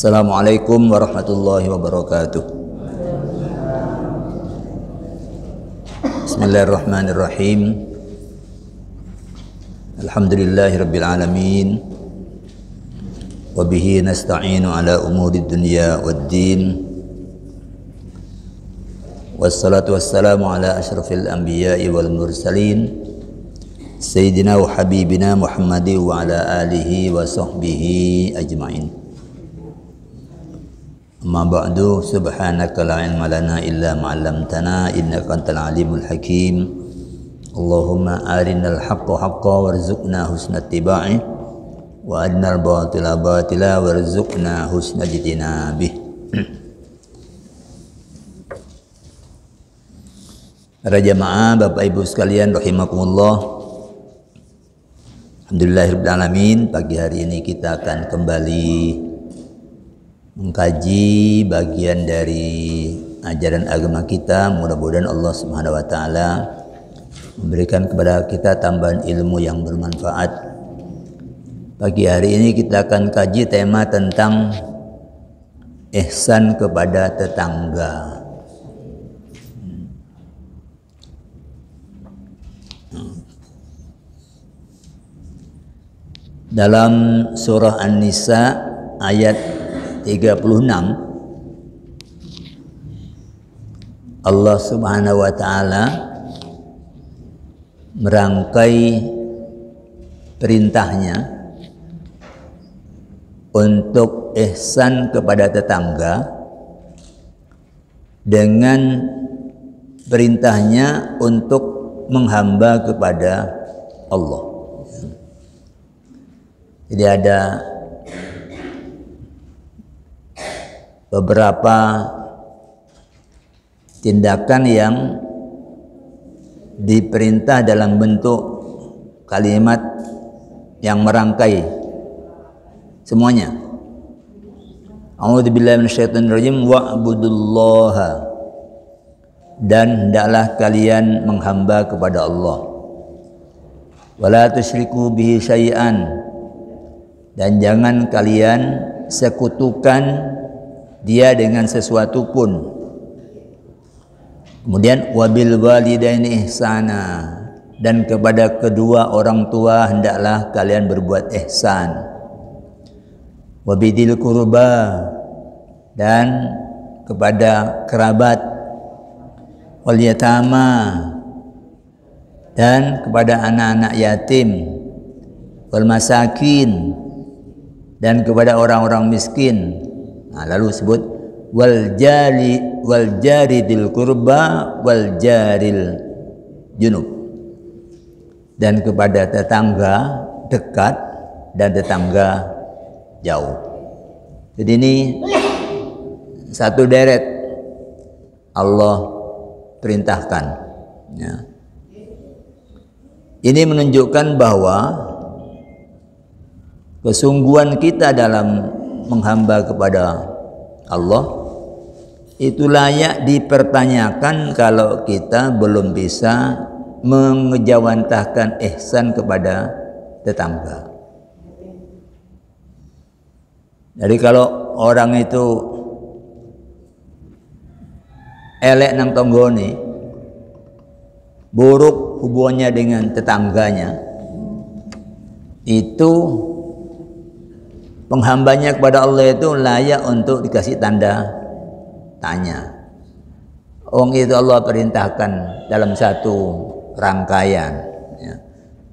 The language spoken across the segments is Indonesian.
Assalamualaikum warahmatullahi wabarakatuh. Bismillahirrahmanirrahim. Alhamdulillahi rabbil alamin. Wabihi nasta'inu ala umuri dunya waddin. Wassalatu wassalamu ala ashrafil anbiya'i wal mursalin, Sayyidina wa habibina Muhammadi wa ala alihi wa sahbihi ajma'in. Amma ba'du, subhanaka la ilma lana illa ma 'allamtana innaka antal alimul hakim. Allahumma arinal haqqa haqqan warzuqna husna ittiba'i wa arinal batila batila warzuqna husna ijtinabih. Para jamaah, Bapak Ibu sekalian rahimakumullah. Alhamdulillahirabbil alamin, pagi hari ini kita akan kembali mengkaji bagian dari ajaran agama kita. Mudah-mudahan Allah Subhanahu wa taala memberikan kepada kita tambahan ilmu yang bermanfaat. Pagi hari ini kita akan kaji tema tentang ihsan kepada tetangga. Dalam surah An-Nisa ayat 36, Allah Subhanahu wa taala merangkai perintahnya untuk ihsan kepada tetangga dengan perintahnya untuk menghamba kepada Allah. Jadi ada beberapa tindakan yang diperintah dalam bentuk kalimat yang merangkai semuanya. A'udzubillahi minasyaitonirrajim, wa'budullaha, dan hendaklah kalian menghamba kepada Allah. Wala tusyriku bihi syai'an, dan jangan kalian sekutukan dia dengan sesuatu pun. Kemudian wabil walidaini ihsana, dan kepada kedua orang tua hendaklah kalian berbuat ihsan. Wabidil qurba, dan kepada kerabat. Wal yatama, dan kepada anak-anak yatim. Wal masakin, dan kepada orang-orang miskin. Nah, lalu sebut wal jari dil qurba wal jaril junub, dan kepada tetangga dekat dan tetangga jauh. Jadi ini satu deret Allah perintahkan, ya. Ini menunjukkan bahwa kesungguhan kita dalam menghamba kepada Allah itu layak dipertanyakan kalau kita belum bisa mengejawantahkan ihsan kepada tetangga. Jadi kalau orang itu elek nang tonggone, buruk hubungannya dengan tetangganya, itu penghambanya kepada Allah itu layak untuk dikasih tanda tanya. Itu Allah perintahkan dalam satu rangkaian, ya.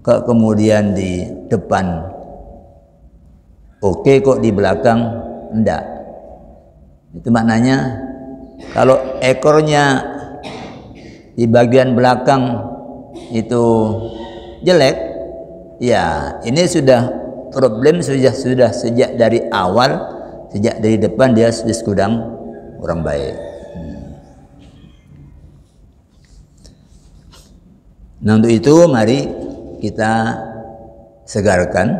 Kemudian di depan oke, kok di belakang enggak. Itu maknanya kalau ekornya di bagian belakang itu jelek, ya ini sudah problem sudah sejak dari awal, sejak dari depan dia sudah sekudang orang baik. Nah, untuk itu mari kita segarkan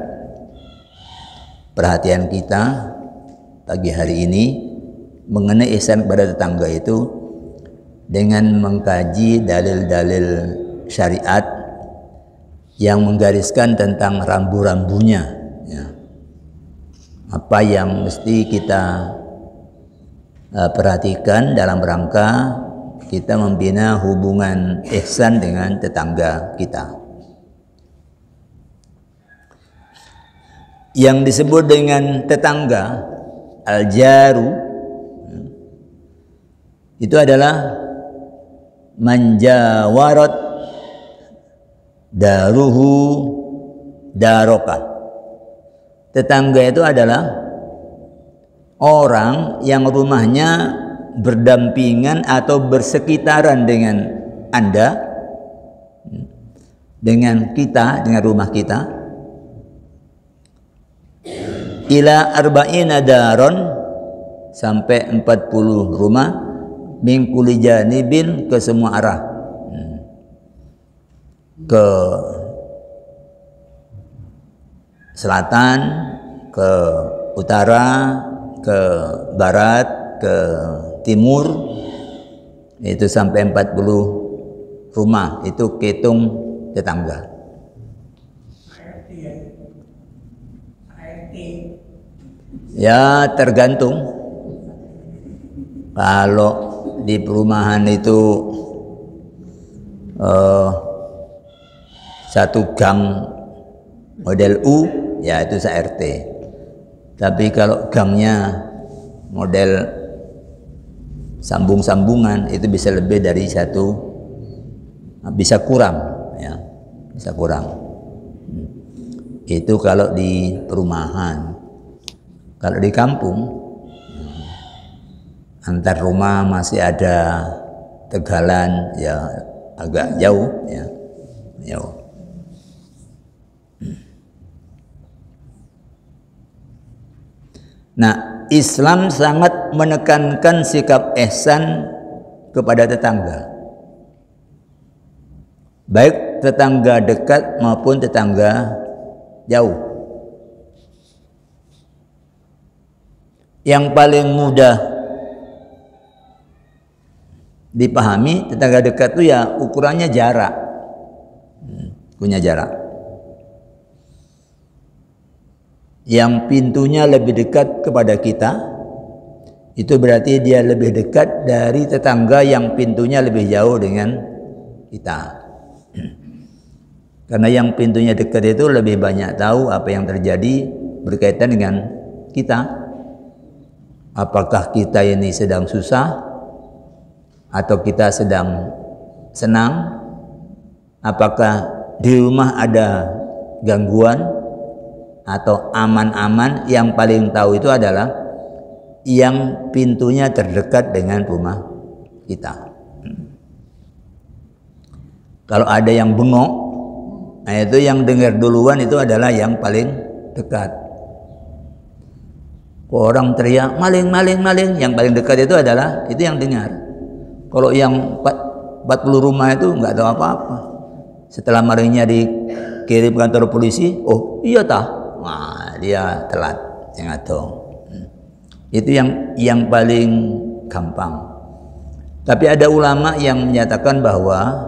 perhatian kita pagi hari ini mengenai ihsan kepada tetangga itu dengan mengkaji dalil-dalil syariat yang menggariskan tentang rambu-rambunya. apa yang mesti kita perhatikan dalam rangka kita membina hubungan ihsan dengan tetangga kita. Yang disebut dengan tetangga, al-jaru, itu adalah manjawarat daruhu daroka. Tetangga itu adalah orang yang rumahnya berdampingan atau bersekitaran dengan Anda, dengan kita, dengan rumah kita. Ila arba'ina daron, sampai 40 rumah, min kulli janibin, ke semua arah, ke selatan, ke utara, ke barat, ke timur, itu sampai 40 rumah, itu kehitung tetangga. Ya tergantung. Kalau di perumahan itu satu gang model U, ya itu se-RT. Tapi kalau gangnya model sambung-sambungan, itu bisa lebih dari satu, bisa kurang, ya, bisa kurang. Itu kalau di perumahan. Kalau di kampung, antar rumah masih ada tegalan, ya agak jauh, ya, jauh. Nah, Islam sangat menekankan sikap ihsan kepada tetangga, baik tetangga dekat maupun tetangga jauh. Yang paling mudah dipahami tetangga dekat itu ya ukurannya jarak, punya jarak. Yang pintunya lebih dekat kepada kita, itu berarti dia lebih dekat dari tetangga yang pintunya lebih jauh dengan kita. Karena yang pintunya dekat itu lebih banyak tahu apa yang terjadi berkaitan dengan kita. Apakah kita ini sedang susah atau kita sedang senang? Apakah di rumah ada gangguan atau aman-aman? Yang paling tahu itu adalah yang pintunya terdekat dengan rumah kita. Kalau ada yang bengok, nah itu yang dengar duluan itu adalah yang paling dekat. Orang teriak maling, maling, maling, yang paling dekat itu adalah itu yang dengar. Kalau yang 40 rumah itu nggak tahu apa-apa. Setelah malingnya dikirim kantor polisi, oh iya tah, wah dia telat, yang tahu. Itu yang paling gampang. Tapi ada ulama yang menyatakan bahwa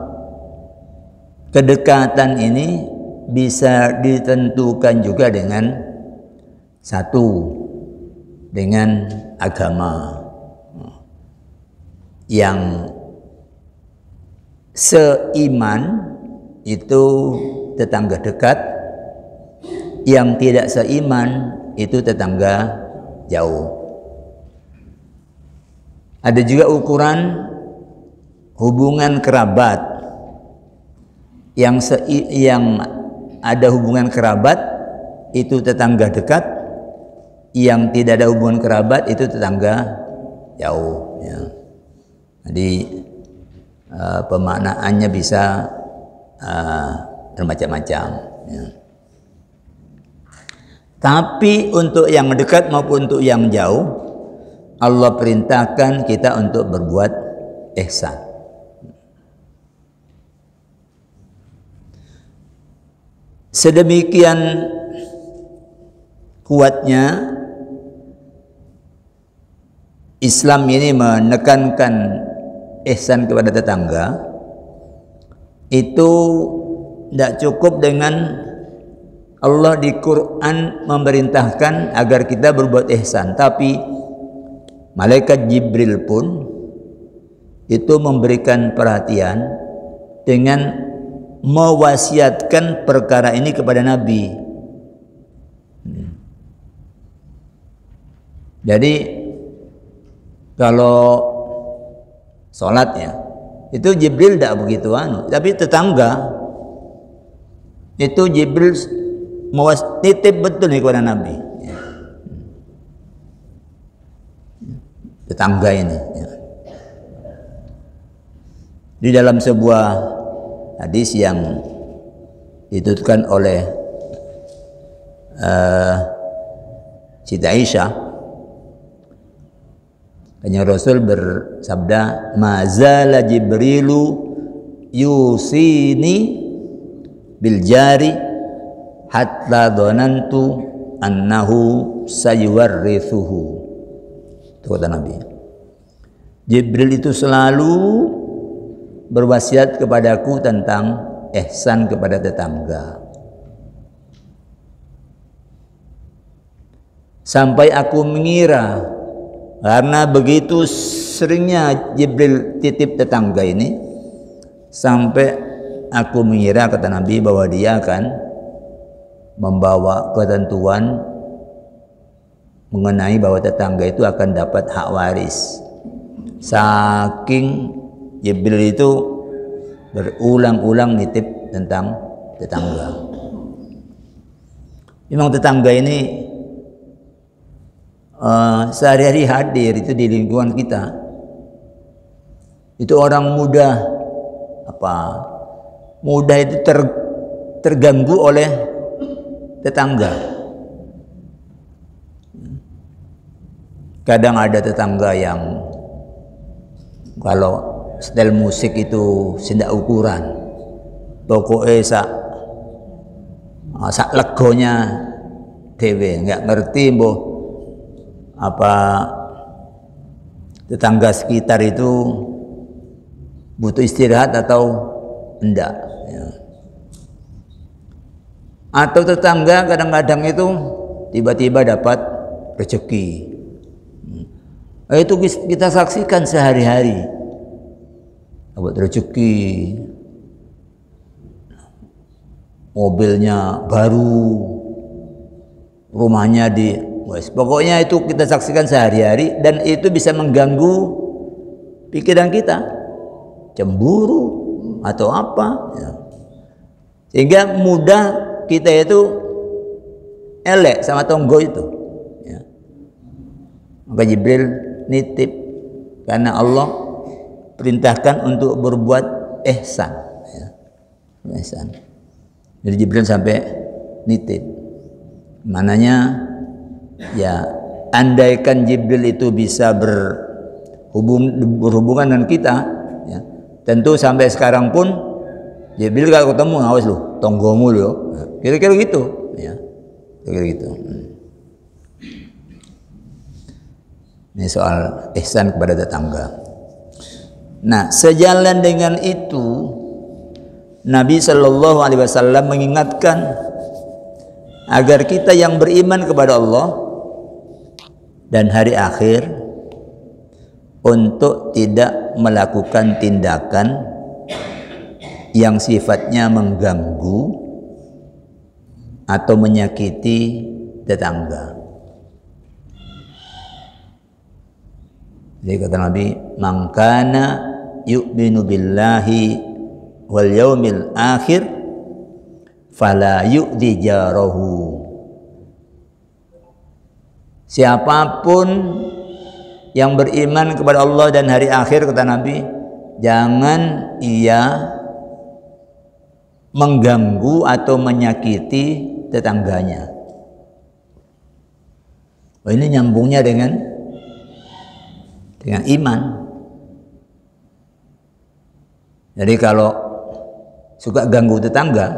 kedekatan ini bisa ditentukan juga dengan satu, dengan agama. Yang seiman itu tetangga dekat, yang tidak seiman itu tetangga jauh. Ada juga ukuran hubungan kerabat. Yang ada hubungan kerabat itu tetangga dekat, yang tidak ada hubungan kerabat itu tetangga jauh, ya. Jadi pemaknaannya bisa bermacam-macam, ya. Tapi untuk yang dekat maupun untuk yang jauh, Allah perintahkan kita untuk berbuat ihsan. Sedemikian kuatnya Islam ini menekankan ihsan kepada tetangga, itu tidak cukup dengan Allah di Quran memerintahkan agar kita berbuat ihsan, tapi malaikat Jibril pun itu memberikan perhatian dengan mewasiatkan perkara ini kepada Nabi. Jadi kalau sholatnya itu Jibril tidak begitu tapi tetangga itu Jibril titip betul nih kepada Nabi. Tetangga ini. Di dalam sebuah hadis yang dituturkan oleh Siti Aisyah, Kanjeng Rasul bersabda, "Mazala Jibrilu yusini bil jari hatta dhanantu annahu sayuwarrithuhu." Itu kata Nabi. Jibril itu selalu berwasiat kepadaku tentang ihsan kepada tetangga. Sampai aku mengira, karena begitu seringnya Jibril titip tetangga ini, sampai aku mengira, kata Nabi, bahwa dia akan membawa ketentuan mengenai bahwa tetangga itu akan dapat hak waris. Saking Jibril itu berulang-ulang nitip tentang tetangga. Memang tetangga ini sehari-hari hadir itu di lingkungan kita. Itu orang muda mudah itu terganggu oleh tetangga. Kadang ada tetangga yang kalau setel musik itu tidak ukuran, pokoknya sak legonya dewe, nggak ngerti boh apa tetangga sekitar itu butuh istirahat atau enggak ya. Atau tetangga kadang-kadang itu tiba-tiba dapat rezeki, itu kita saksikan sehari-hari. Dapat rezeki, mobilnya baru, rumahnya pokoknya itu kita saksikan sehari-hari, dan itu bisa mengganggu pikiran kita, cemburu atau apa ya. Sehingga mudah kita itu elek sama tonggo itu ya. Maka Jibril nitip karena Allah perintahkan untuk berbuat ihsan ya. Ihsan. Jadi Jibril sampai nitip, mananya ya, andaikan Jibril itu bisa berhubungan dengan kita ya, tentu sampai sekarang pun Jibril kalau ketemu, awas lu tonggomu lu, kira-kira gitu ya, kira-kira gitu. Ini soal ihsan kepada tetangga. Nah, sejalan dengan itu Nabi Shallallahu Alaihi Wasallam mengingatkan agar kita yang beriman kepada Allah dan hari akhir untuk tidak melakukan tindakan yang sifatnya mengganggu atau menyakiti tetangga. Jadi kata Nabi, "Mangkana yu'minu billahi wal yaumil akhir fala yu'di jarahu." Siapapun yang beriman kepada Allah dan hari akhir, kata Nabi, jangan ia mengganggu atau menyakiti tetangganya. Ini nyambungnya dengan iman. Jadi kalau suka ganggu tetangga,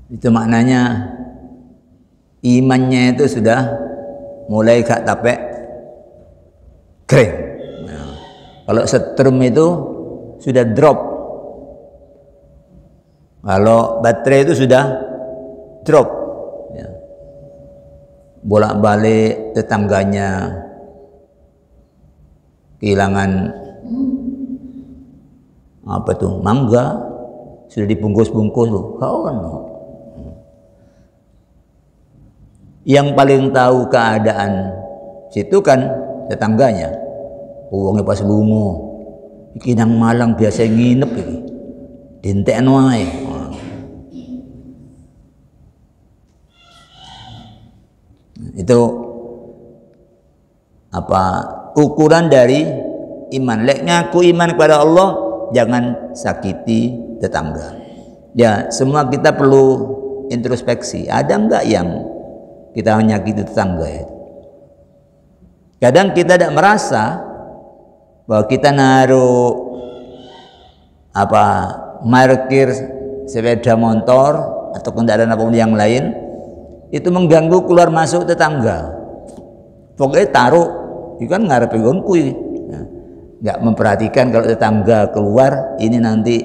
itu maknanya imannya itu sudah mulai gak tapek kering. Nah, kalau setrum itu sudah drop, Kalau baterai itu sudah drop, ya, bolak-balik tetangganya kehilangan apa tuh mangga, sudah dibungkus-bungkus loh, kawan. Yang paling tahu keadaan situ kan tetangganya. Uangnya pas lungo, iki nang Malang biasa nginep iki, dintekno ae. Itu apa ukuran dari iman. Lek ngaku iman kepada Allah, jangan sakiti tetangga. Ya, semua kita perlu introspeksi. Ada enggak yang kita menyakiti tetangga ya? Kadang kita tidak merasa bahwa kita naruh apa parkir sepeda motor atau kendaraan apapun yang lain itu mengganggu keluar masuk tetangga. Pokoknya taruh, itu kan ngarepe nggonku iki. Nggak memperhatikan kalau tetangga keluar ini nanti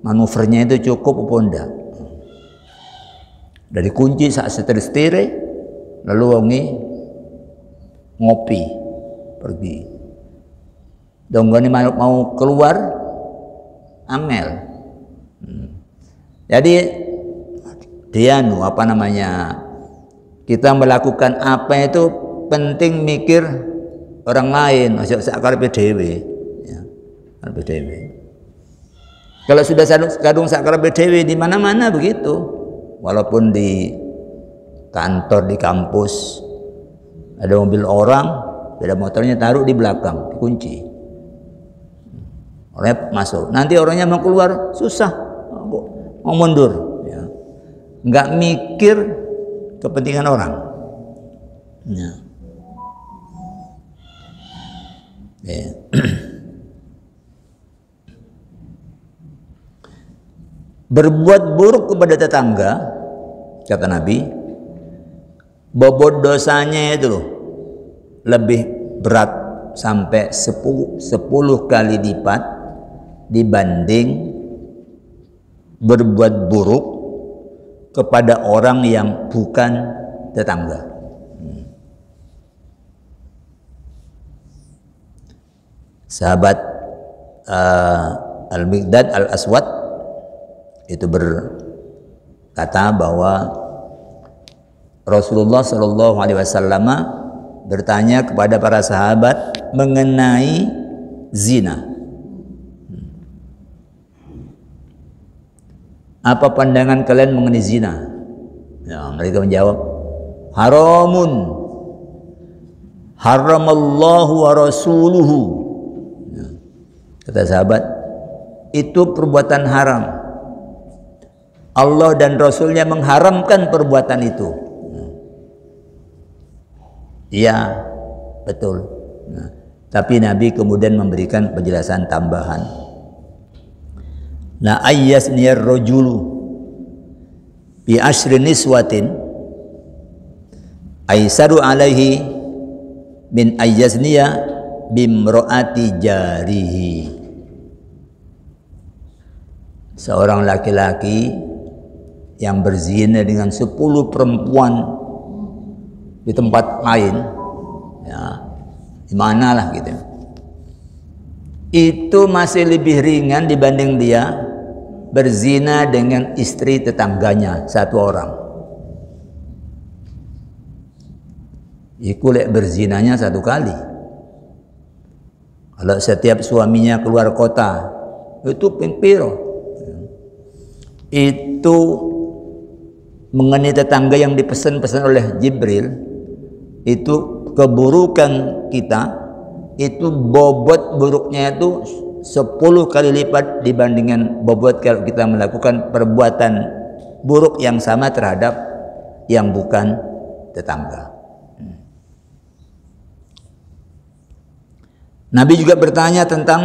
manuvernya itu cukup apa enggak. Dari kunci saat setir-setire lalu wongi ngopi pergi. Donggone mau keluar angel. Jadi dia apa namanya, kita melakukan apa itu penting mikir orang lain, masuk sakarepe dhewe ya, karepe dhewe. Kalau sudah kadung sakarepe dhewe di mana-mana begitu, walaupun di kantor, di kampus ada mobil orang, beda motornya taruh di belakang, dikunci, orangnya masuk, nanti orangnya mau keluar susah, mau mundur. Nggak mikir kepentingan orang. Ya. Ya. Berbuat buruk kepada tetangga, kata Nabi, bobot dosanya itu lebih berat sampai 10 kali lipat dibanding berbuat buruk kepada orang yang bukan tetangga. Sahabat Al-Miqdad Al-Aswad itu berkata bahwa Rasulullah Shallallahu Alaihi Wasallam bertanya kepada para sahabat mengenai zina. Apa pandangan kalian mengenai zina? Ya, mereka menjawab, haramun, haramallahu wa rasuluhu. Ya, kata sahabat, itu perbuatan haram. Allah dan Rasulnya mengharamkan perbuatan itu. Iya, betul. Nah, tapi Nabi kemudian memberikan penjelasan tambahan. La ayyasniyar rajulu bi asyri niswatin aisaru alaihi min ayyasniya bimro'ati jarihi. Seorang laki-laki yang berzina dengan 10 perempuan di tempat lain, ya, di mana lah gitu, itu masih lebih ringan dibanding dia berzina dengan istri tetangganya satu orang. Iku lek berzinanya 1 kali. Kalau setiap suaminya keluar kota, itu pimpiro. Itu mengenai tetangga yang dipesan-pesan oleh Jibril, itu keburukan kita, itu bobot buruknya itu 10 kali lipat dibandingkan bobot kalau kita melakukan perbuatan buruk yang sama terhadap yang bukan tetangga. Nabi juga bertanya tentang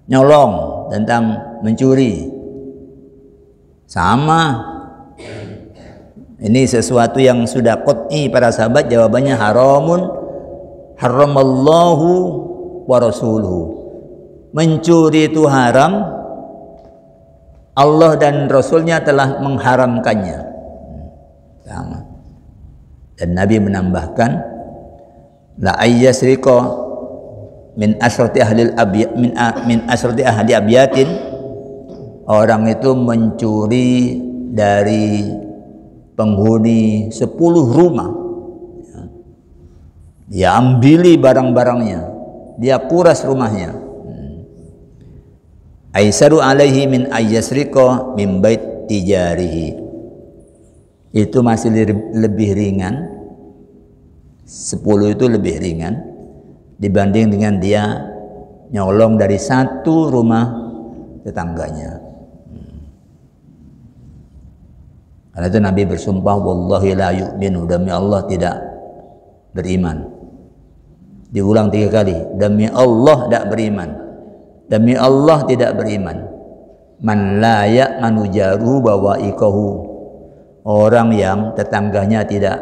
nyolong, tentang mencuri. Sama. Ini sesuatu yang sudah qat'i para sahabat, jawabannya haramun, haramallahu wa rasuluhu. Mencuri itu haram, Allah dan Rasulnya telah mengharamkannya. Sama. Dan Nabi menambahkan, la ayyasriqa min asrati ahli abyatin, orang itu mencuri dari penghuni 10 rumah, dia ambili barang-barangnya, dia kuras rumahnya. Aisaru alaihi min ayyasriqa min bait tijarihi, itu masih lebih ringan. 10 itu lebih ringan dibanding dengan dia nyolong dari satu rumah tetangganya. Karena itu Nabi bersumpah, wallahi la yu'minu, demi Allah tidak beriman. Diulang 3 kali, demi Allah tidak beriman, demi Allah tidak beriman. Man la ya'manu jaruhu bawa'iqahu, orang yang tetangganya tidak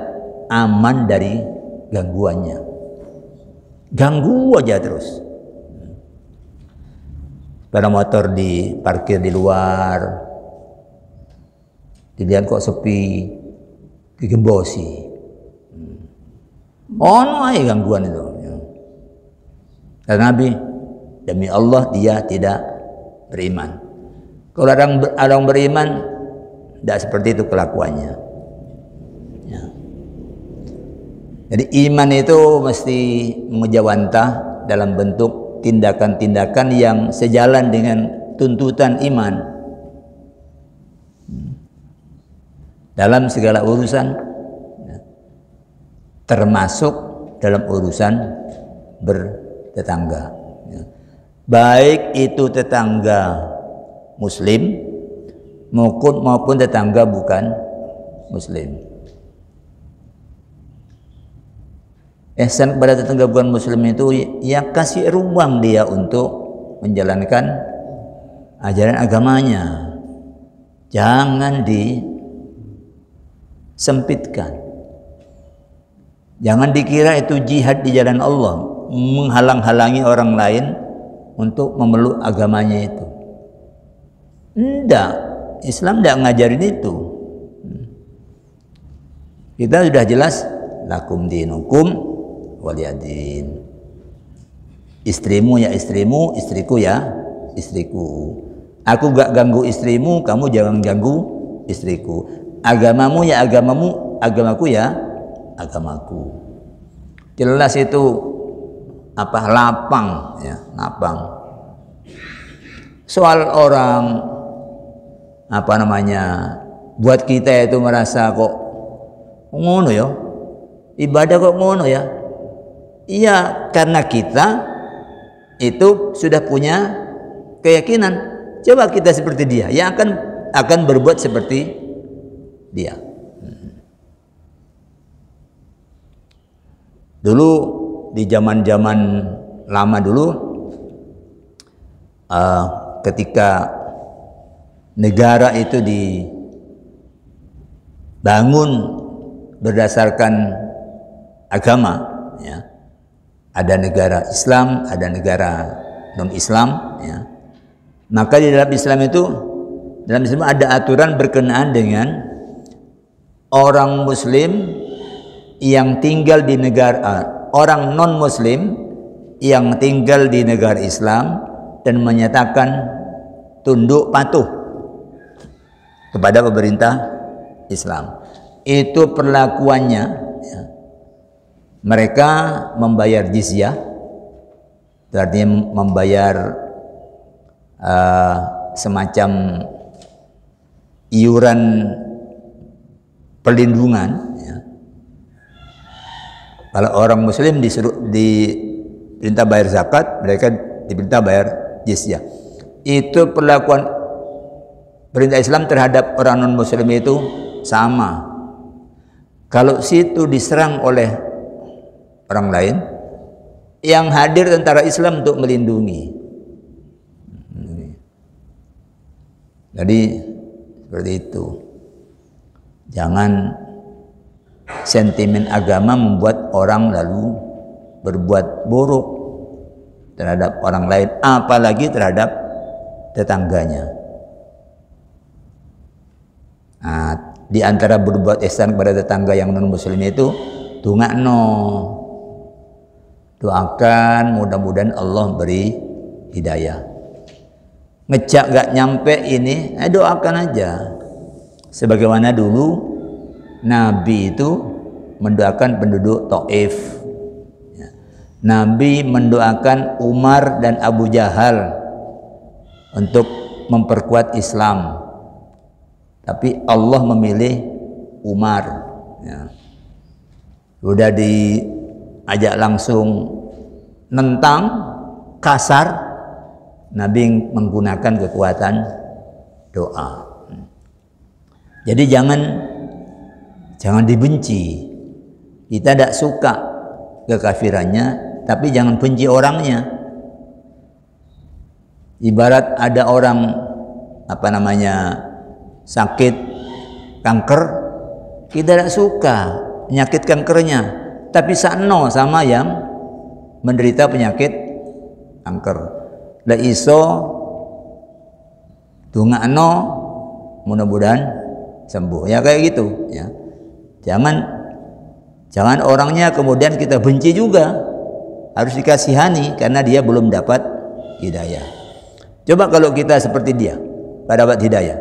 aman dari gangguannya, ganggu aja terus. Sepeda motor diparkir di luar, dilihat kok sepi, digembosi. Ono aja gangguan itu. Dan Nabi, demi Allah dia tidak beriman. Kalau orang beriman, tidak seperti itu kelakuannya. Ya. Jadi iman itu mesti mengejawantah dalam bentuk tindakan-tindakan yang sejalan dengan tuntutan iman dalam segala urusan, termasuk dalam urusan bertetangga, baik itu tetangga muslim maupun tetangga bukan muslim. Ihsan kepada tetangga bukan muslim itu ya kasih ruang dia untuk menjalankan ajaran agamanya, jangan disempitkan. Jangan dikira itu jihad di jalan Allah, menghalang-halangi orang lain untuk memeluk agamanya itu. Tidak, Islam tidak ngajarin itu. Kita sudah jelas, lakum dinukum waliyadin. Istrimu ya istrimu, istriku ya istriku. Aku gak ganggu istrimu, kamu jangan ganggu istriku. Agamamu ya agamamu, agamaku ya agamaku. Jelas itu lapang ya, lapang. Soal orang buat kita itu merasa kok ngono ya, ibadah kok ngono ya. Iya, karena kita itu sudah punya keyakinan. Coba kita seperti dia, yang akan berbuat seperti dia. Dulu di zaman-zaman lama dulu, ketika negara itu dibangun berdasarkan agama, ya, ada negara Islam, ada negara non-Islam, ya. Maka di dalam Islam ada aturan berkenaan dengan orang Muslim yang tinggal di negara, orang non-Muslim yang tinggal di negara Islam dan menyatakan tunduk patuh kepada pemerintah Islam. Itu perlakuannya, ya. Mereka membayar jizyah, artinya membayar semacam iuran perlindungan, ya. Kalau orang Muslim diperintah bayar zakat, mereka diperintah bayar jizyah. Itu perlakuan perintah Islam terhadap orang non Muslim itu sama. Kalau situ diserang oleh orang lain, yang hadir tentara Islam untuk melindungi. Jadi seperti itu. Jangan sentimen agama membuat orang lalu berbuat buruk terhadap orang lain, apalagi terhadap tetangganya. di antara berbuat ihsan kepada tetangga yang non muslim itu dongakno, doakan mudah-mudahan Allah beri hidayah. Ngejak gak nyampe ini, doakan aja. Sebagaimana dulu Nabi itu mendoakan penduduk Taif. Nabi mendoakan Umar dan Abu Jahal untuk memperkuat Islam. Tapi Allah memilih Umar. Ya. Udah diajak langsung nentang, kasar, Nabi menggunakan kekuatan doa. Jadi jangan dibenci. Kita tidak suka kekafirannya, tapi jangan benci orangnya. Ibarat ada orang sakit kanker, kita tidak suka penyakit kankernya, tapi sakno sama yang menderita penyakit kanker. La iso dongakno mudah-mudahan sembuh. Ya kayak gitu ya. Jangan orangnya kemudian kita benci juga. Harus dikasihani karena dia belum dapat hidayah. Coba kalau kita seperti dia, pada dapat hidayah.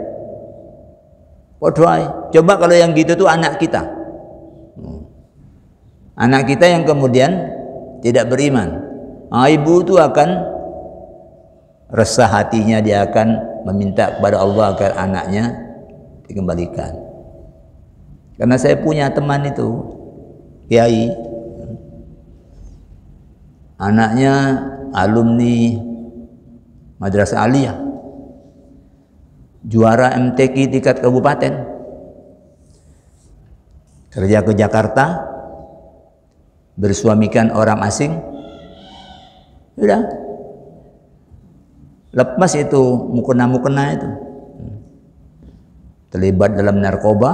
Coba kalau yang gitu tuh anak kita. Anak kita yang kemudian tidak beriman. Ibu itu akan resah hatinya, dia akan meminta kepada Allah agar anaknya dikembalikan. Karena saya punya teman itu, kiai, anaknya alumni Madrasah Aliyah, juara MTQ tingkat kabupaten, kerja ke Jakarta, bersuamikan orang asing, udah lepas itu mukena itu, terlibat dalam narkoba,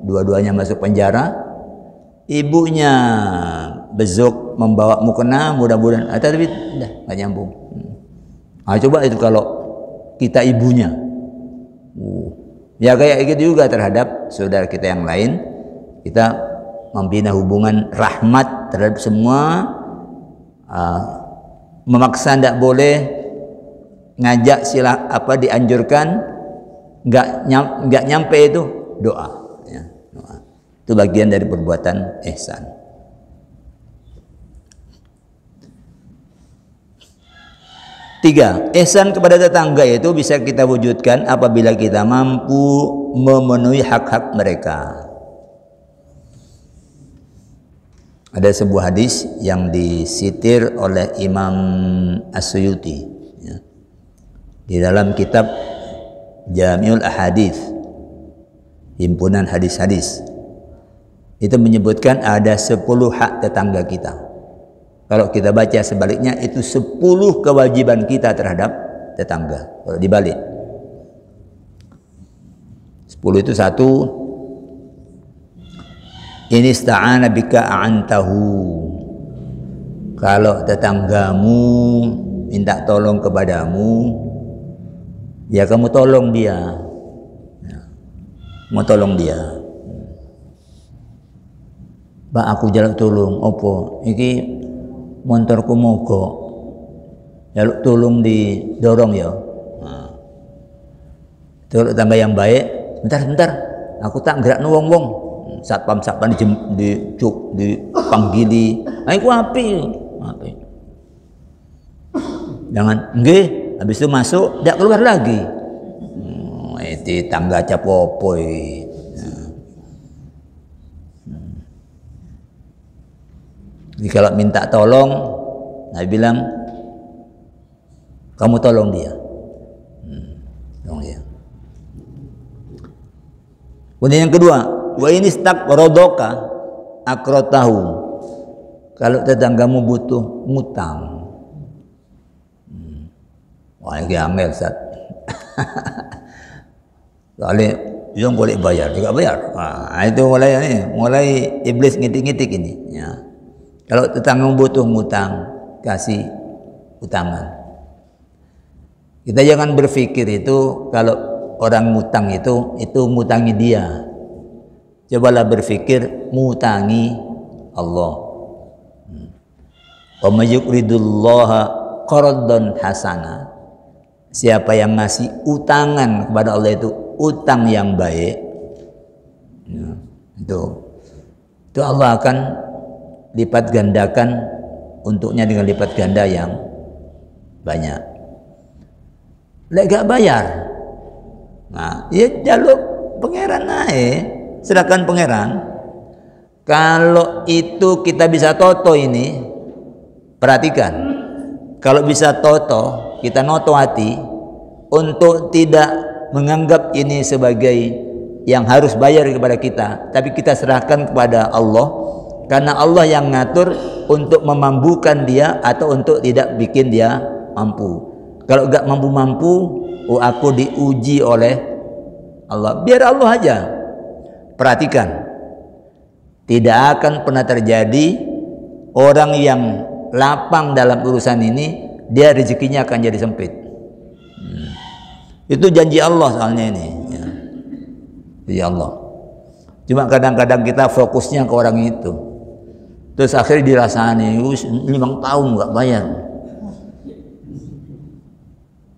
dua-duanya masuk penjara, ibunya bezok membawa mukena, mudah-mudahan tapi udah nggak nyambung. Coba itu kalau kita ibunya, ya kayak gitu juga terhadap saudara kita yang lain, kita membina hubungan rahmat terhadap semua, memaksa tidak boleh, ngajak dianjurkan, nggak nyampe itu doa, ya, doa. Itu bagian dari perbuatan ihsan. Tiga, ihsan kepada tetangga itu bisa kita wujudkan apabila kita mampu memenuhi hak-hak mereka. Ada sebuah hadis yang disitir oleh Imam As-Suyuti di dalam kitab Jami'ul Ahadits, himpunan hadis-hadis, itu menyebutkan ada 10 hak tetangga kita. Kalau kita baca sebaliknya, itu 10 kewajiban kita terhadap tetangga. Kalau dibalik 10 itu satu, ini ista'ana bika a'antahu, kalau tetanggamu minta tolong kepadamu, ya kamu tolong dia, mau tolong dia. Pak aku jaluk tolong, opo iki motorku mogok, jaluk tolong didorong ya. Itu tetangga yang baik. Bentar, aku tak gerak wong-wong. Satpam dipanggili, aku api. Jangan, nggih. Habis itu masuk, tidak keluar lagi. Itu tangga capopoi. Jadi kalau minta tolong, Nabi bilang, kamu tolong dia. Tolong dia. Kemudian yang kedua, wa ini stak rodoka akrotahu. Kalau tetanggamu butuh ngutang, wah ini amel Ustaz. Soalnya yang boleh bayar, tidak bayar. Itu mulai iblis ngitik-ngitik ini. Ya. Kalau tetangga butuh ngutang, kasih utangan. Kita jangan berpikir itu kalau orang ngutang itu ngutangi dia. Cobalah berpikir ngutangi Allah. Wa may yuqridullaha qardan hasana. Siapa yang ngasih utangan kepada Allah itu utang yang baik, ya, itu Allah akan lipat gandakan untuknya dengan lipat ganda yang banyak. Lek gak bayar, nah ya jaluk pangeran naik, serahkan pangeran. Kalau itu kita bisa toto ini, perhatikan, kalau bisa toto, kita noto hati untuk tidak menganggap ini sebagai yang harus bayar kepada kita, tapi kita serahkan kepada Allah, karena Allah yang ngatur untuk memampukan dia atau untuk tidak bikin dia mampu. Kalau gak mampu-mampu, aku diuji oleh Allah. Biar Allah aja. Perhatikan, tidak akan pernah terjadi orang yang lapang dalam urusan ini, dia rezekinya akan jadi sempit. Itu janji Allah soalnya ini. Ya Allah. Cuma kadang-kadang kita fokusnya ke orang itu. Terus akhirnya dirasani, 5 tahun nggak bayar.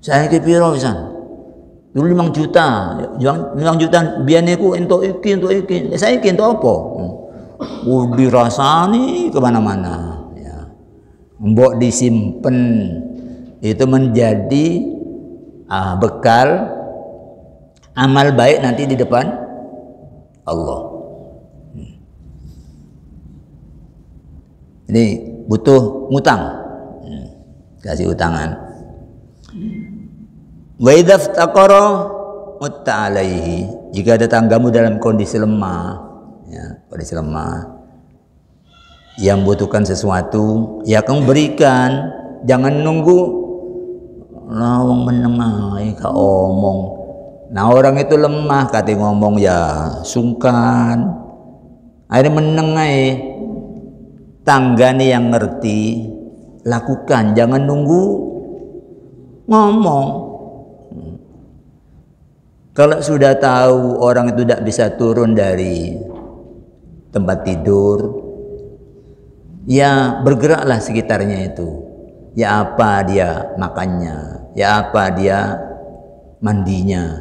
Saya ke piro pisan. Dulu 5 juta, 5 juta biyen niku entuk iki. Saya iki entuk apa? Dirasani kemana-mana. Ya. Mbok disimpen itu menjadi bekal amal baik nanti di depan Allah. Ini butuh ngutang, kasih utangan. Wa idza iftaqara mutta alaihi, jika ada tanggamu dalam kondisi lemah, ya, kondisi lemah, yang butuhkan sesuatu, ya kamu berikan, jangan nunggu lawang menengai ka omong. Nah orang itu lemah kate ngomong ya sungkan, akhirnya menengai. Tanggane yang ngerti, lakukan, jangan nunggu ngomong. Kalau sudah tahu orang itu tidak bisa turun dari tempat tidur, ya bergeraklah sekitarnya itu. Ya apa dia makannya, ya apa dia mandinya.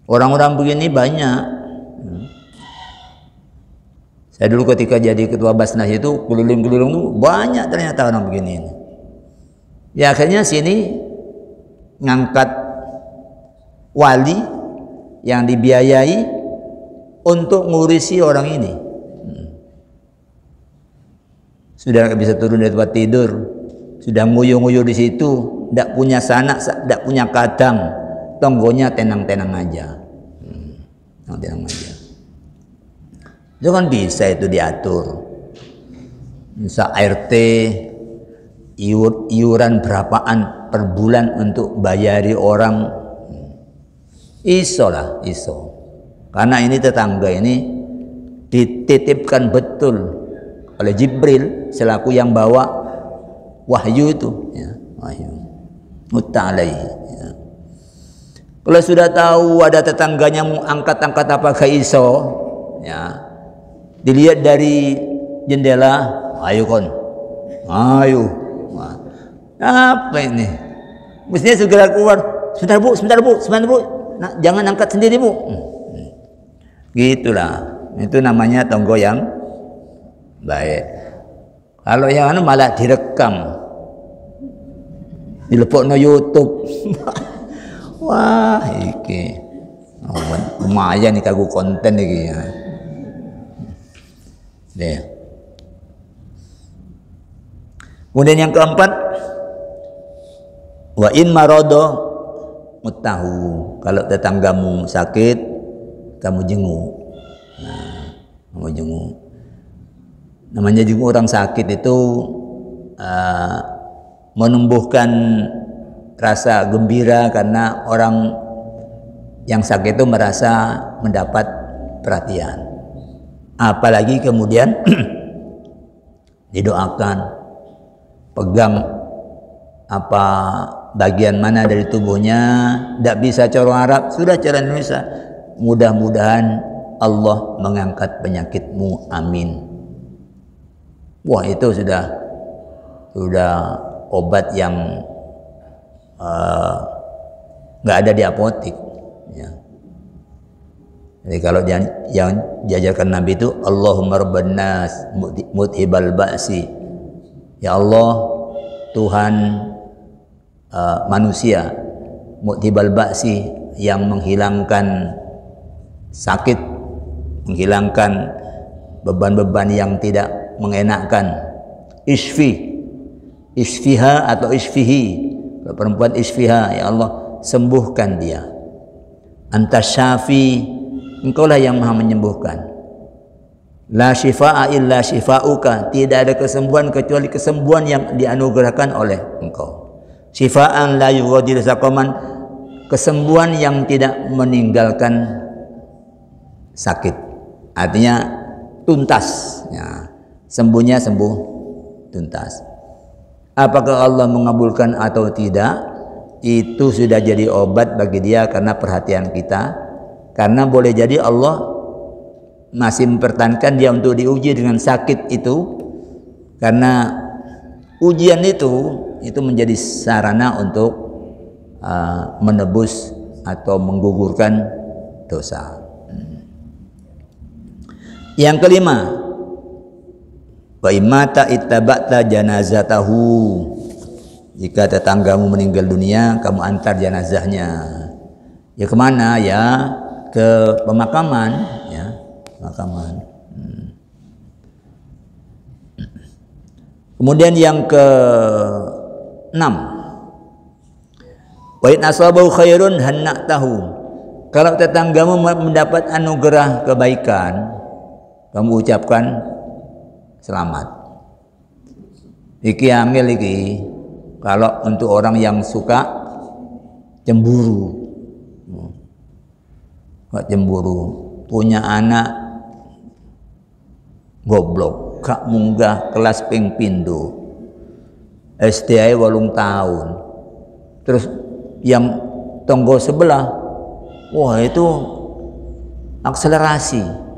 Orang-orang begini banyak. Saya dulu ketika jadi ketua Basnas itu keliling-keliling banyak ternyata orang begini. Ya akhirnya sini ngangkat wali yang dibiayai untuk ngurusi orang ini. Sudah nggak bisa turun dari tempat tidur, sudah nguyuh-nguyuh di situ, tidak punya sanak, tidak punya kadang, tonggonya tenang-tenang aja, tenang aja. Itu kan bisa itu diatur. Misal RT iuran berapaan per bulan untuk bayari orang, iso lah, iso. Karena ini tetangga ini dititipkan betul oleh Jibril selaku yang bawa wahyu itu, ya, wahyu mutalai. Ya. Kalau sudah tahu ada tetangganya mau angkat-angkat apa ke iso, ya, dilihat dari jendela, ayo kon, ayo. Wah, apa ini? Mestinya segera keluar. Sebentar bu. Nah, jangan angkat sendiri bu. Gitulah. Itu namanya tonggo yang baik. Kalau yang anu malah direkam, dilepokno YouTube. Wah, iki lumayan nih kagu konten iki ya. Deh. Kemudian yang keempat, wa in marodo mutahu, kalau tetanggamu sakit kamu jenguk. Nah, kamu jenguk. Namanya jenguk orang sakit itu menumbuhkan rasa gembira karena orang yang sakit itu merasa mendapat perhatian. Apalagi kemudian didoakan, pegang apa bagian mana dari tubuhnya, tidak bisa cara Arab, sudah cara Indonesia, mudah-mudahan Allah mengangkat penyakitmu, amin. Wah, itu sudah obat yang nggak ada di apotik ya. Jadi kalau yang diajarkan Nabi itu Allahumma rabban nas mudhibal ba'si, ya Allah Tuhan manusia, mudhibal ba'si, yang menghilangkan sakit, menghilangkan beban-beban yang tidak mengenakkan. Isfiha atau isfihi, kalau perempuan isfiha, ya Allah sembuhkan dia. Anta syafi, engkaulah yang maha menyembuhkan. La syifaa illa syifauka, tidak ada kesembuhan kecuali kesembuhan yang dianugerahkan oleh engkau. Syifaan la yughadiru saqaman, kesembuhan yang tidak meninggalkan sakit, artinya tuntas ya. Sembuhnya sembuh tuntas. Apakah Allah mengabulkan atau tidak, itu sudah jadi obat bagi dia karena perhatian kita. Karena boleh jadi Allah masih mempertahankan dia untuk diuji dengan sakit itu, karena ujian itu menjadi sarana untuk menebus atau menggugurkan dosa. Yang kelima, wa imata ittaba'ta janazatahu, jika tetanggamu meninggal dunia kamu antar jenazahnya. Ya kemana? Ya ke pemakaman ya, pemakaman. Kemudian yang ke-6, wa in asabahu khairun hanna'tahu, kalau tetanggamu mendapat anugerah kebaikan kamu ucapkan selamat. Iki angel iki kalau untuk orang yang suka cemburu. Kok cemburu, punya anak goblok, gak munggah kelas ping pindho, SDA 8 tahun. Terus yang tonggo sebelah, wah itu akselerasi.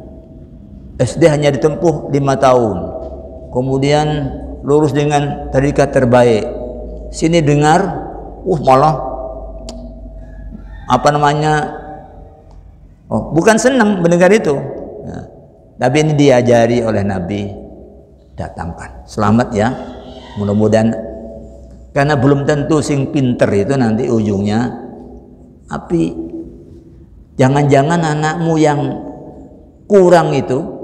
SD hanya ditempuh 5 tahun, kemudian lulus dengan tarikat terbaik. Sini dengar, malah bukan senang mendengar itu. Nah, tapi ini diajari oleh Nabi, datangkan, selamat ya. Mudah-mudahan, karena belum tentu sing pinter itu nanti ujungnya api. Jangan-jangan anakmu yang kurang itu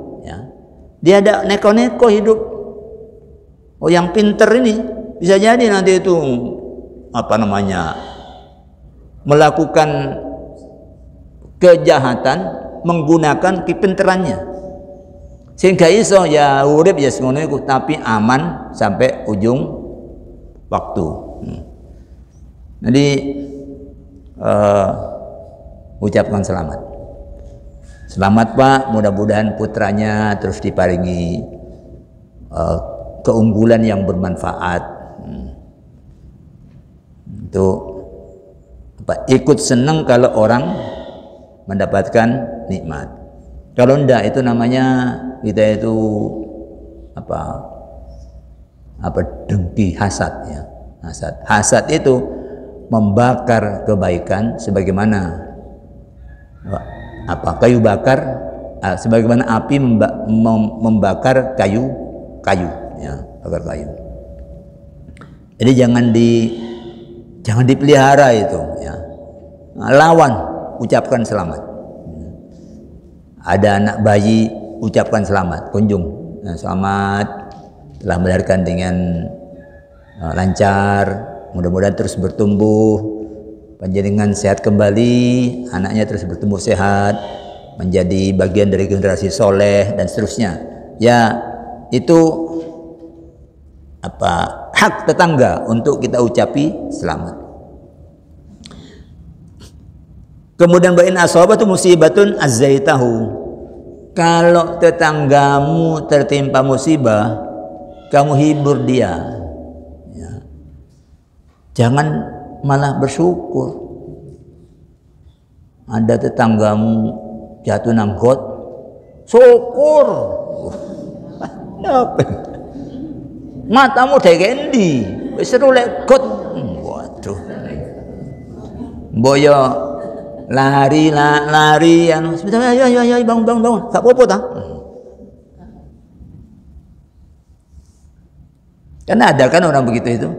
dia ada neko-neko hidup. Oh, yang pinter ini bisa jadi nanti itu melakukan kejahatan menggunakan kepinterannya, sehingga iso ya urip ya semono iku tapi aman sampai ujung waktu. Jadi ucapkan selamat. Selamat Pak, mudah-mudahan putranya terus diparingi keunggulan yang bermanfaat. Itu ikut senang kalau orang mendapatkan nikmat. Kalau enggak, itu namanya kita itu dengki, hasad ya. Hasad itu membakar kebaikan sebagaimana kayu bakar, sebagaimana api membakar kayu ya, bakar kayu. Jadi jangan dipelihara itu ya. Lawan, ucapkan selamat. Ada anak bayi, ucapkan selamat, kunjung. Selamat telah melahirkan dengan lancar, mudah-mudahan terus bertumbuh, panjenengan sehat kembali, anaknya terus bertumbuh sehat, menjadi bagian dari generasi soleh dan seterusnya. Ya, itu hak tetangga untuk kita ucapi selamat. Kemudian bain asabatu musibatun azzaitahu, kalau tetanggamu tertimpa musibah kamu hibur dia ya. Jangan malah bersyukur. Ada tetanggamu jatuh nang got, syukur. Apa? Matamu dekendi, wis seru lek got. Waduh. Boyo lari anu, sebentar ayo bangun. Gak apa-apa ta? Karena ada kan orang begitu itu.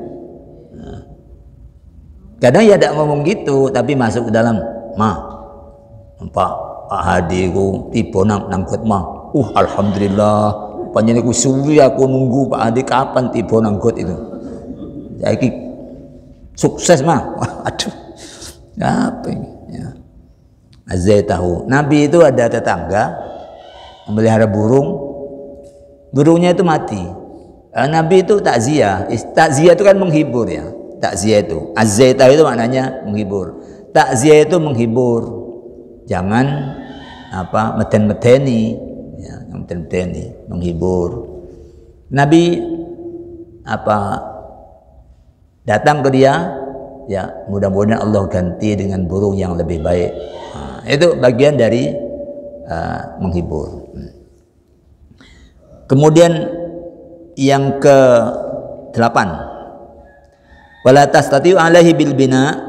Kadang ya tidak ngomong gitu, tapi masuk ke dalam. Pak Hadi ku tiba nang got mah. Alhamdulillah. Panjenengan ku suwi aku nunggu Pak Hadi kapan tiba nang got itu. Saiki sukses mah. Aduh. Apa ini? Ya. Azaitahu. Nabi itu ada tetangga memelihara burung. Burungnya itu mati. Nabi itu takziah. Takziah itu kan menghibur ya. Takziah itu. Azaitahu itu maknanya menghibur. Takziah itu menghibur. Jangan meden-medeni. Ya, meden-medeni, menghibur. Nabi datang ke dia, ya mudah-mudahan Allah ganti dengan burung yang lebih baik. Itu bagian dari menghibur. Kemudian yang ke-8, wala tastati'u alaihi bil bina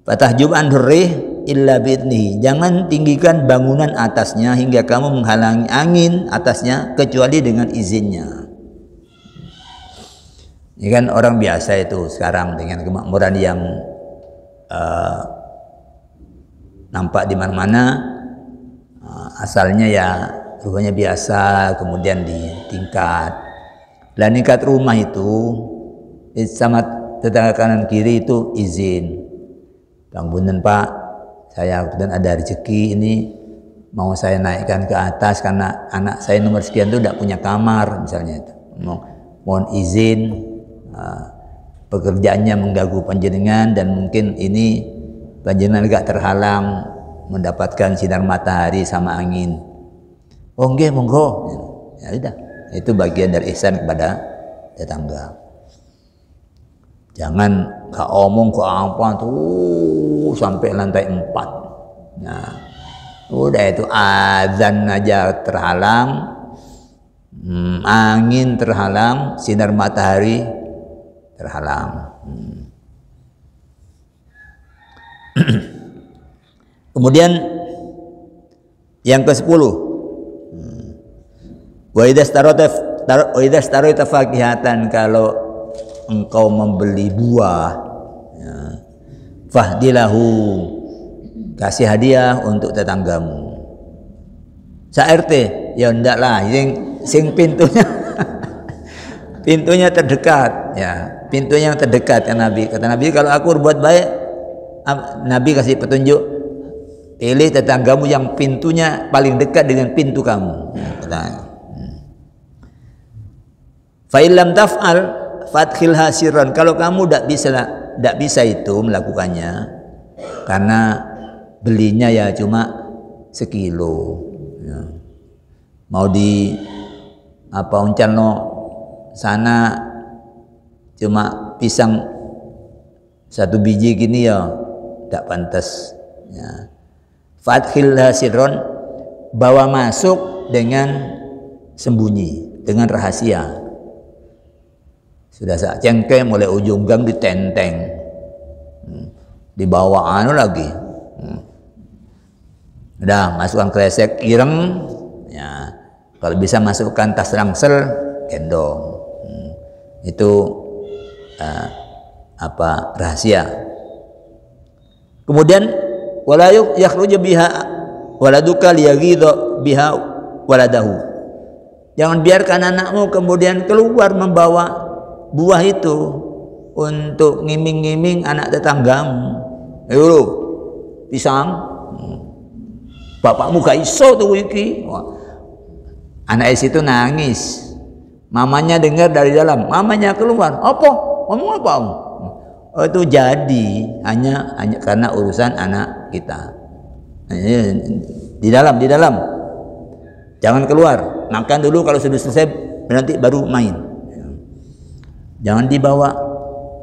fatahjub an hurrih illa bi'idnihi. Jangan tinggikan bangunan atasnya hingga kamu menghalangi angin atasnya kecuali dengan izinnya. Ini kan orang biasa itu sekarang dengan kemakmuran yang nampak di mana-mana, asalnya ya rumahnya biasa, kemudian ditingkat. Dan tingkat rumah itu sama tetangga kanan kiri itu izin. Bangunan Pak, saya kebetulan ada rezeki ini, mau saya naikkan ke atas karena anak saya nomor sekian itu tidak punya kamar misalnya itu. Mohon izin, pekerjaannya mengganggu panjenengan dan mungkin ini panjenengan agak terhalang mendapatkan sinar matahari sama angin. Oh nggih, monggo. Ya udah, itu bagian dari ihsan kepada tetangga. Jangan gak omong ke apa tuh sampai lantai 4. Nah, udah itu azan aja terhalang, angin terhalang, sinar matahari terhalang. Kemudian yang ke-10, wa idza starata fakihatan, kalau engkau membeli buah, ya, fahdilahu, kasih hadiah untuk tetanggamu. Sa-RT ya ndak lah, sing pintunya pintunya terdekat, ya pintunya yang terdekat ya Nabi. Kata Nabi, kalau aku berbuat baik, Nabi kasih petunjuk, pilih tetanggamu yang pintunya paling dekat dengan pintu kamu. Fa illam taf'al fathilha sirran, kalau kamu tidak bisa itu melakukannya karena belinya ya cuma sekilo, ya. Mau di uncalno sana cuma pisang 1 biji gini ya tidak pantas, ya. Fathilha sirran, bawa masuk dengan sembunyi, dengan rahasia. Sudah sak cengkeh mulai ujung gang ditenteng, dibawa lagi, udah masukkan kresek ireng, ya kalau bisa masukkan tas rangsel gendong, itu rahasia. Kemudian wala yakhruju biha waladuka liyaghidha biha waladahu, jangan biarkan anakmu kemudian keluar membawa buah itu untuk ngiming-ngiming anak tetanggamu. Ayo pisang, bapakmu gak iso tuh iki. Anak itu nangis, mamanya dengar dari dalam, mamanya keluar, apa? Ngomong apa? Oh, itu jadi hanya karena urusan anak kita. Di dalam, jangan keluar, makan dulu, kalau sudah selesai nanti baru main. Jangan dibawa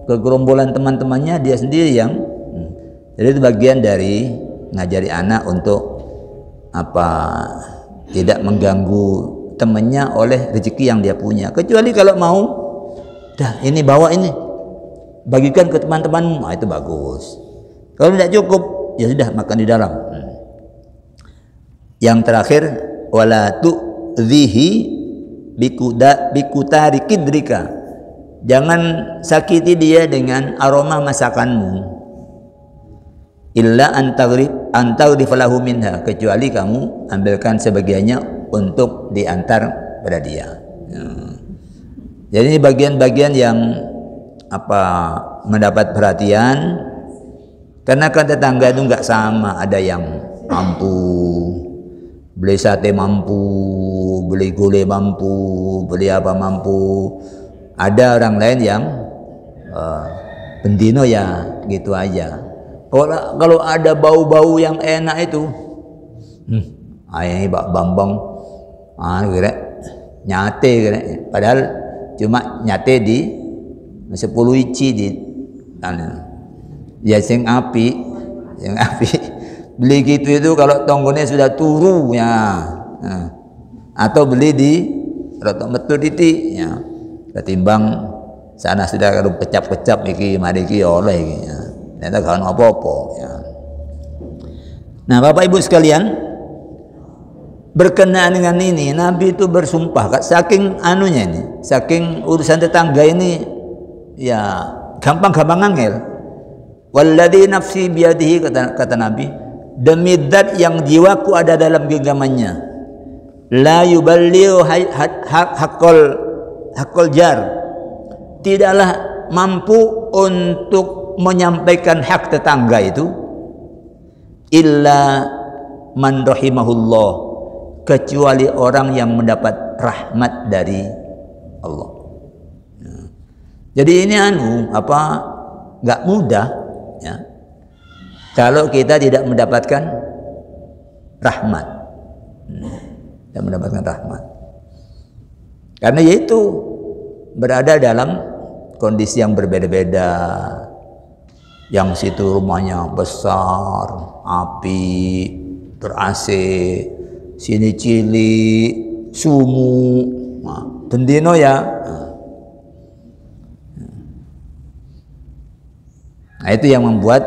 ke gerombolan teman-temannya, dia sendiri yang. Jadi itu bagian dari ngajari anak untuk tidak mengganggu temannya oleh rezeki yang dia punya, kecuali kalau mau dah ini bawa ini bagikan ke teman-temanmu, itu bagus. Kalau tidak cukup ya sudah makan di dalam. Yang terakhir, wala tu'dhihi bikutari kidrika, jangan sakiti dia dengan aroma masakanmu, illa antaghrif lahu minha, kecuali kamu ambilkan sebagiannya untuk diantar pada dia. Jadi ini bagian-bagian yang mendapat perhatian, karena kan tetangga itu nggak sama, ada yang mampu beli sate, mampu beli gulai, mampu beli apa, mampu. Ada orang lain yang bendino ya gitu aja. Kalau ada bau-bau yang enak itu, ini Pak Bambang kira nyate kira, padahal cuma nyate di 10 ici di ya sing api beli gitu itu kalau tonggone sudah turu ya, atau beli di rotok metu titik ya, ketimbang sana sudah kalau kecap-kecap iki mariki oleh iki ya, ternyata kan apa-apa ya. Nah Bapak Ibu sekalian, berkenaan dengan ini Nabi itu bersumpah, saking anunya ini, saking urusan tetangga ini ya gampang-gampang angel. Walladzi nafsi biyadihi, kata Nabi, demi zat yang jiwaku ada dalam genggamannya, la yuballighu haqqal jar, tidaklah mampu untuk menyampaikan hak tetangga itu, illa man rahimahullah, kecuali orang yang mendapat rahmat dari Allah. Jadi ini nggak mudah ya, kalau kita tidak mendapatkan rahmat, tidak mendapatkan rahmat, karena yaitu berada dalam kondisi yang berbeda-beda. Yang situ rumahnya besar, api, ber-AC, sini cilik, sumu, bendino ya. Nah, itu yang membuat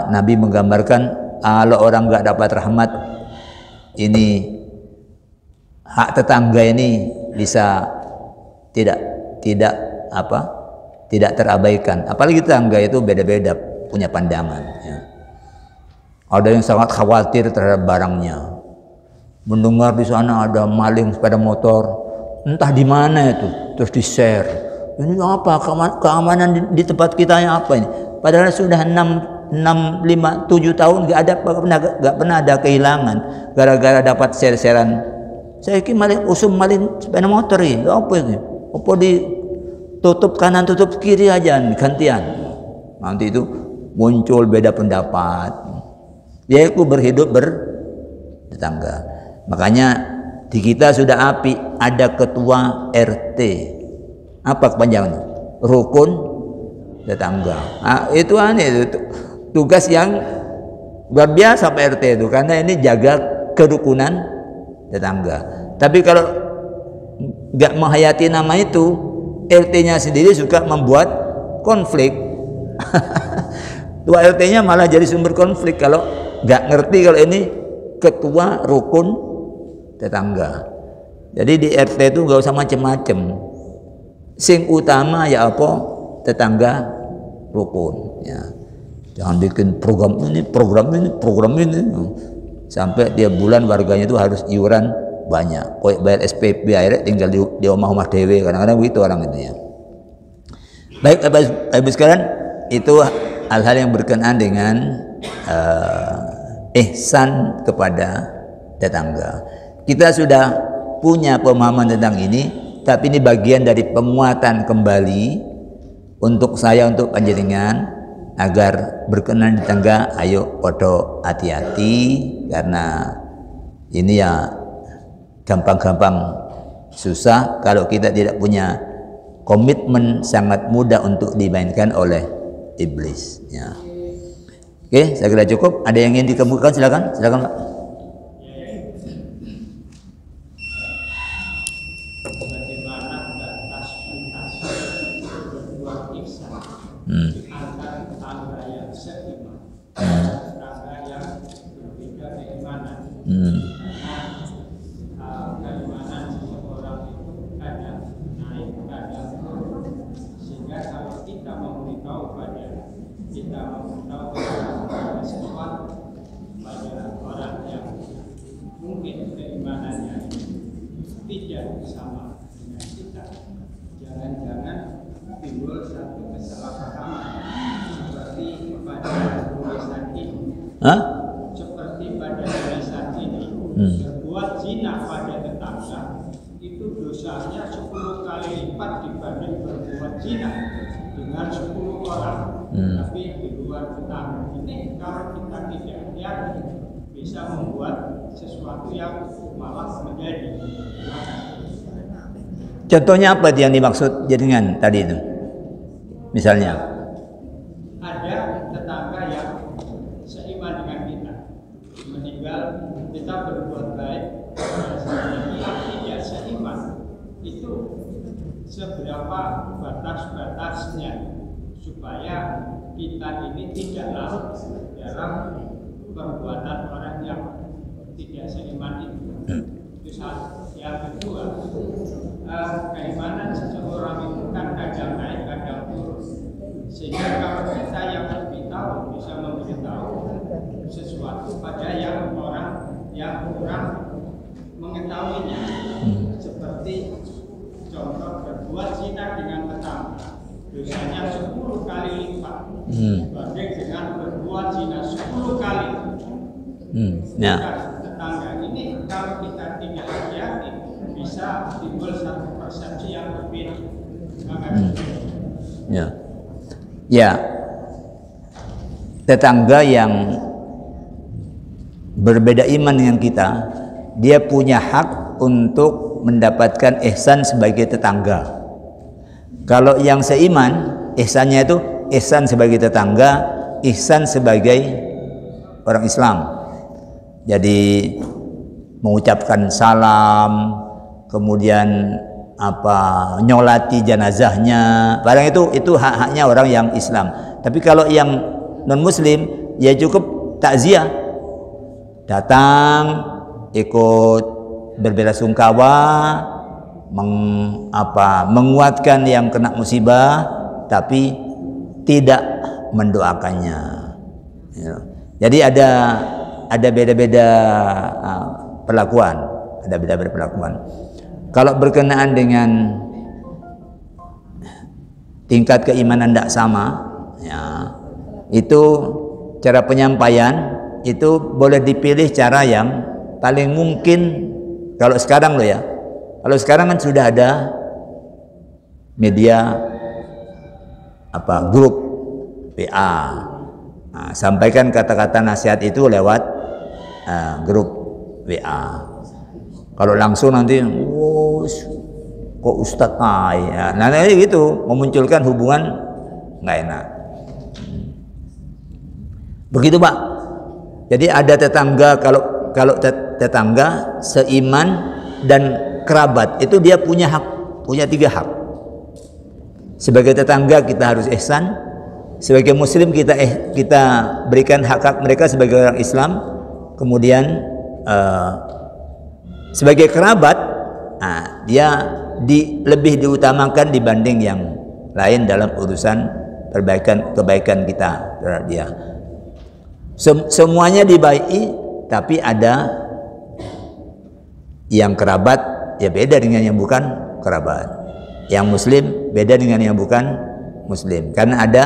Nabi menggambarkan kalau orang nggak dapat rahmat ini, hak tetangga ini bisa tidak terabaikan. Apalagi tetangga itu beda-beda punya pandangan ya. Ada yang sangat khawatir terhadap barangnya, mendengar di sana ada maling sepeda motor, entah di mana itu, terus di-share. Ini apa keamanan di tempat kita yang apa ini? Padahal sudah 6, 5, 7 tahun nggak pernah ada kehilangan gara-gara dapat share-sharean. Saya kira maling sepeda motor ini apa ini? Apa ditutup kanan tutup kiri aja gantian. Nanti itu muncul beda pendapat. Yaitu berhidup bertetangga. Makanya di kita sudah api, ada ketua RT. Apa kepanjangannya? Rukun tetangga. Itu aneh, itu tugas yang luar biasa Pak RT itu, karena ini jaga kerukunan tetangga. Tapi kalau nggak menghayati nama itu, RT-nya sendiri suka membuat konflik. Tua RT-nya malah jadi sumber konflik kalau nggak ngerti kalau ini ketua rukun tetangga. Jadi di RT itu nggak usah macem-macem. Sing utama ya tetangga rukun. Ya. Jangan bikin program ini, sampai tiap bulan warganya itu harus iuran banyak. Kok bayar SPP akhirnya tinggal di rumah dewe, kadang-kadang begitu orang itu ya. Baik Ibu sekalian, itu hal-hal yang berkenaan dengan ihsan kepada tetangga. Kita sudah punya pemahaman tentang ini, tapi ini bagian dari penguatan kembali untuk saya, untuk panjenengan, agar berkenan di tetangga. Ayo podo hati-hati, karena ini ya gampang-gampang susah. Kalau kita tidak punya komitmen, sangat mudah untuk dimainkan oleh iblis ya. Oke, saya kira cukup. Ada yang ingin dikemukakan? Silakan, silakan Pak. Bagaimana batas-batas berbuat ihsan antara tetangga yang seiman, tetangga yang berbeda keimanan. Karena keimanan seseorang itu kadang naik, kadang turun. Sehingga kalau kita memberitahu pada sesuatu pada orang yang mungkin keimanannya tidak sama dengan kita, jangan-jangan timbul satu kesalahpahaman seperti pada tulisan ini. Seperti pada tulisan ini, berbuat zina pada tetangga itu dosanya 10 kali lipat dibanding berbuat zina dengan 10 orang. Tapi di luar tetangga ini, kalau kita tidak hati-hati, bisa membuat sesuatu yang malah menjadi. Contohnya apa yang dimaksud dengan tadi itu? Misalnya ada tetangga yang seiman dengan kita, meninggal, kita berbuat baik, yang tidak seiman, itu seberapa batas-batasnya supaya kita ini tidak larut dalam perbuatan orang yang tidak seiman itu. Itu satu. Yang kedua, keimanan seseorang itu kan kadang naik, kadang turun. Sehingga kalau kita yang lebih tahu bisa memberitahu sesuatu pada yang orang yang kurang mengetahuinya. Seperti contoh berbuat zina dengan tetangga, dosanya 10 kali lipat dibanding dengan berbuat zina 10 kali. Tetangga ini kalau kita tidak hati-hati bisa timbul satu persepsi yang berbeda. Ya, tetangga yang berbeda iman dengan kita, dia punya hak untuk mendapatkan ihsan sebagai tetangga. Kalau yang seiman, ihsannya itu ihsan sebagai tetangga, ihsan sebagai orang Islam. Jadi mengucapkan salam, kemudian nyolati jenazahnya, barang itu hak-haknya orang yang Islam. Tapi kalau yang non Muslim, ya cukup takziah, datang ikut berbelasungkawa, menguatkan yang kena musibah, tapi tidak mendoakannya. Jadi ada beda-beda perlakuan, ada beda-beda perlakuan. Kalau berkenaan dengan tingkat keimanan tidak sama, ya, itu cara penyampaian itu boleh dipilih cara yang paling mungkin. Kalau sekarang loh ya, kalau sekarang kan sudah ada media grup PA. Nah, sampaikan kata-kata nasihat itu lewat grup WA. Kalau langsung nanti, kok Ustadz ya. Nah gitu, memunculkan hubungan nggak enak. Begitu Pak. Jadi ada tetangga, kalau tetangga seiman dan kerabat itu dia punya hak, punya 3 hak. Sebagai tetangga kita harus ihsan. Sebagai Muslim kita berikan hak-hak mereka sebagai orang Islam. Kemudian sebagai kerabat, dia lebih diutamakan dibanding yang lain dalam urusan kebaikan kita terhadap dia. Semuanya dibaiki, tapi ada yang kerabat ya beda dengan yang bukan kerabat. Yang Muslim beda dengan yang bukan Muslim, karena ada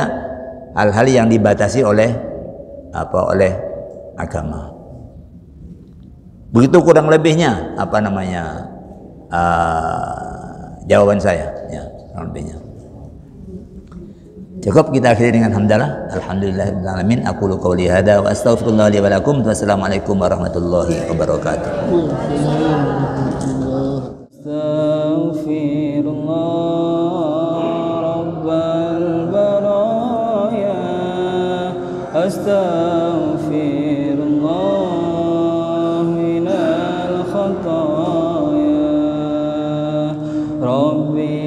hal-hal yang dibatasi oleh agama. Begitu kurang lebihnya jawaban saya, ya, kurang lebihnya. Cukup, kita akhiri dengan hamdalah. Alhamdulillahirabbil alamin. Aqulu qouli hadza wa astaghfirullah li wa lakum. Wassalamualaikum warahmatullahi wabarakatuh. Astaghfirullah rabbal baraya أستغفر الله من الخطايا ربي